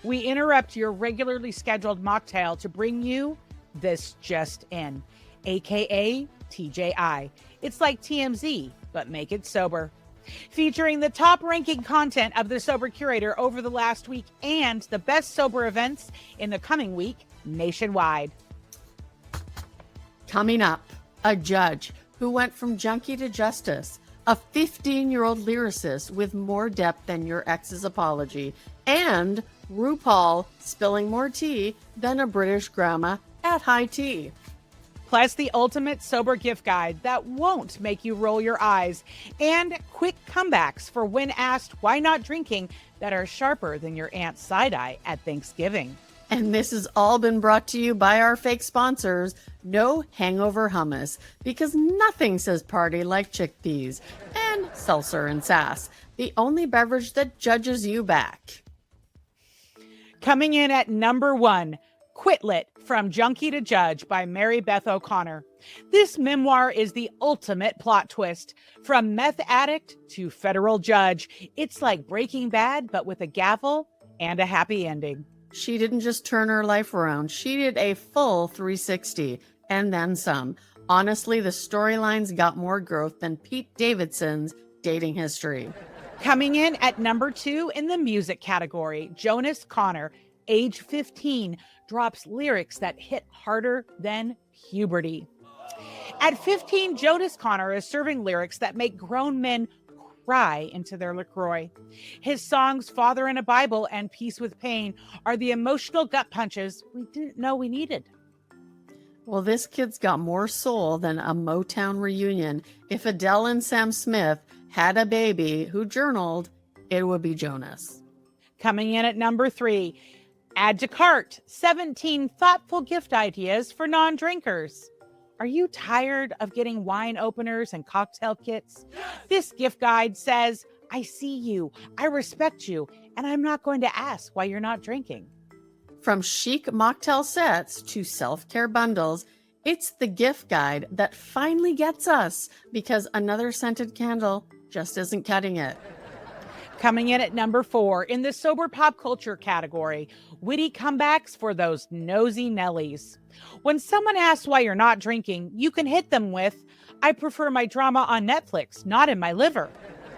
we interrupt your regularly scheduled mocktail to bring you This Just In, aka TJI. It's like TMZ, but make it sober. Featuring the top ranking content of the Sober Curator over the last week and the best sober events in the coming week nationwide. Coming up, a judge who went from junkie to justice, a 15-year-old lyricist with more depth than your ex's apology, and RuPaul spilling more tea than a British grandma at high tea. Plus the ultimate sober gift guide that won't make you roll your eyes, and quick comebacks for when asked why not drinking that are sharper than your aunt's side-eye at Thanksgiving. And this has all been brought to you by our fake sponsors, No Hangover Hummus, because nothing says party like chickpeas, and seltzer and sass, the only beverage that judges you back. Coming in at number 1, Quit Lit, From Junkie to Judge by Mary Beth O'Connor. This memoir is the ultimate plot twist. From meth addict to federal judge, it's like Breaking Bad, but with a gavel and a happy ending. She didn't just turn her life around. She did a full 360 and then some. Honestly, the storylines got more growth than Pete Davidson's dating history. Coming in at number 2 in the music category, Jonas Connor, age 15, drops lyrics that hit harder than puberty. At 15, Jonas Connor is serving lyrics that make grown men cry into their LaCroix. His songs Father in a Bible and Peace with Pain are the emotional gut punches we didn't know we needed. Well, this kid's got more soul than a Motown reunion. If Adele and Sam Smith had a baby who journaled, it would be Jonas. Coming in at number 3, add to cart 17 thoughtful gift ideas for non-drinkers. Are you tired of getting wine openers and cocktail kits? This gift guide says, I see you, I respect you, and I'm not going to ask why you're not drinking. From chic mocktail sets to self-care bundles, it's the gift guide that finally gets us because another scented candle just isn't cutting it. Coming in at number 4 in the sober pop culture category, witty comebacks for those nosy Nellies. When someone asks why you're not drinking, you can hit them with, I prefer my drama on Netflix, not in my liver.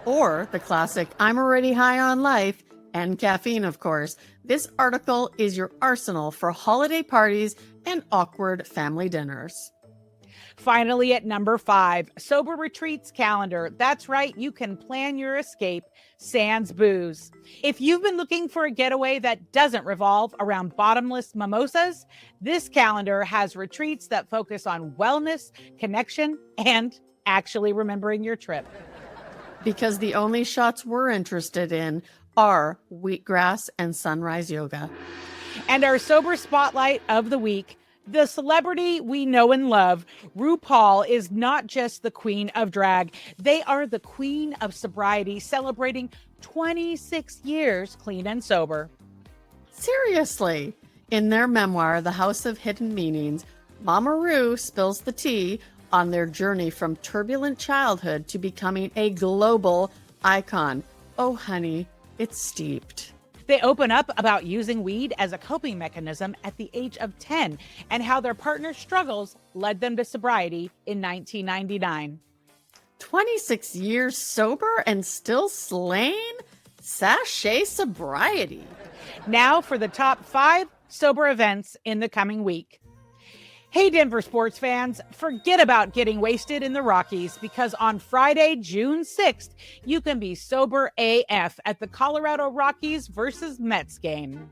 Or the classic, I'm already high on life, and caffeine, of course. This article is your arsenal for holiday parties and awkward family dinners. Finally, at number 5, Sober Retreats Calendar. That's right, you can plan your escape sans booze. If you've been looking for a getaway that doesn't revolve around bottomless mimosas, this calendar has retreats that focus on wellness, connection, and actually remembering your trip. Because the only shots we're interested in are wheatgrass and sunrise yoga. And our Sober Spotlight of the week, the celebrity we know and love, RuPaul, is not just the queen of drag. They are the queen of sobriety, celebrating 26 years clean and sober. Seriously. In their memoir, The House of Hidden Meanings, Mama Ru spills the tea on their journey from turbulent childhood to becoming a global icon. Oh, honey, it's steeped. They open up about using weed as a coping mechanism at the age of 10 and how their partner's struggles led them to sobriety in 1999. 26 years sober and still slaying? Sachet sobriety. Now for the top 5 sober events in the coming week. Hey, Denver sports fans, forget about getting wasted in the Rockies because on Friday, June 6th, you can be sober AF at the Colorado Rockies versus Mets game.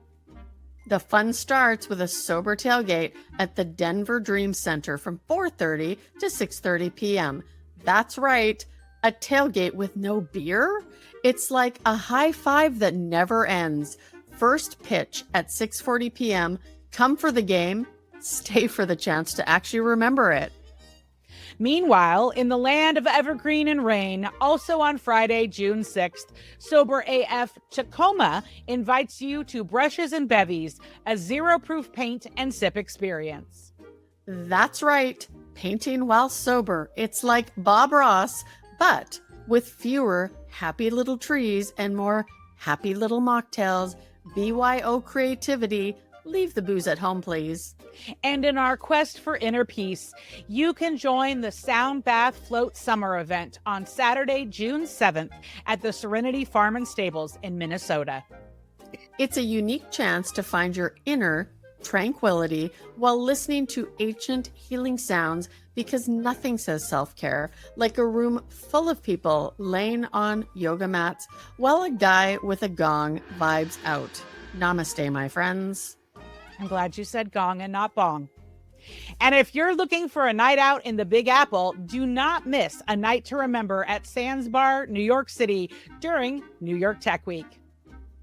The fun starts with a sober tailgate at the Denver Dream Center from 4:30 to 6:30 p.m. That's right, a tailgate with no beer? It's like a high five that never ends. First pitch at 6:40 p.m. Come for the game. Stay for the chance to actually remember it. Meanwhile, in the land of evergreen and rain, also on Friday, June 6th, Sober AF Tacoma invites you to Brushes and Bevies, a zero-proof paint and sip experience. That's right, painting while sober. It's like Bob Ross, but with fewer happy little trees and more happy little mocktails. BYO creativity. Leave the booze at home, please. And in our quest for inner peace, you can join the Sound Bath Float Summer event on Saturday, June 7th at the Serenity Farm and Stables in Minnesota. It's a unique chance to find your inner tranquility while listening to ancient healing sounds, because nothing says self-care like a room full of people laying on yoga mats while a guy with a gong vibes out. Namaste, my friends. I'm glad you said gong and not bong. And if you're looking for a night out in the Big Apple, do not miss a night to remember at Sands Bar, New York City during New York Tech Week.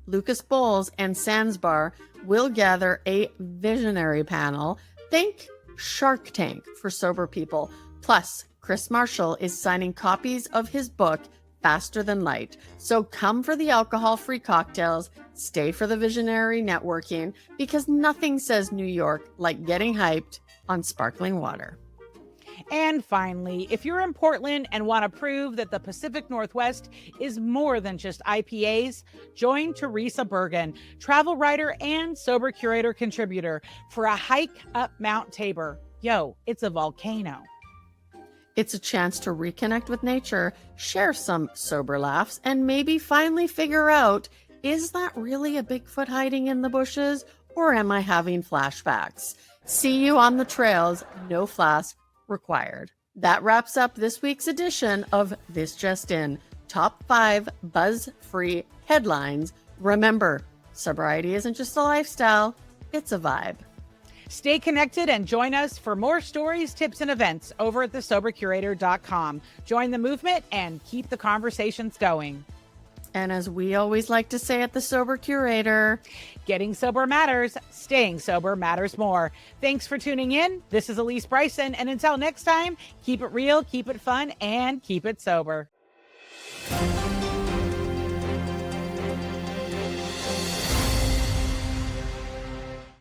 Lucas Bowles and Sands Bar will gather a visionary panel. Think Shark Tank for sober people. Plus, Chris Marshall is signing copies of his book, Faster Than Light. So come for the alcohol-free cocktails, stay for the visionary networking, because nothing says New York like getting hyped on sparkling water. And finally, if you're in Portland and want to prove that the Pacific Northwest is more than just IPAs, join Teresa Bergen, travel writer and Sober Curator contributor, for a hike up Mount Tabor. Yo, it's a volcano. It's a chance to reconnect with nature, share some sober laughs, and maybe finally figure out, is that really a Bigfoot hiding in the bushes, or am I having flashbacks? See you on the trails, no flask required. That wraps up this week's edition of This Just In, Top 5 Buzz-Free Headlines. Remember, sobriety isn't just a lifestyle, it's a vibe. Stay connected and join us for more stories, tips, and events over at thesobercurator.com. Join the movement and keep the conversations going. And as we always like to say at the Sober Curator, getting sober matters, staying sober matters more. Thanks for tuning in. This is Alysse Bryson, and until next time, keep it real, keep it fun, and keep it sober.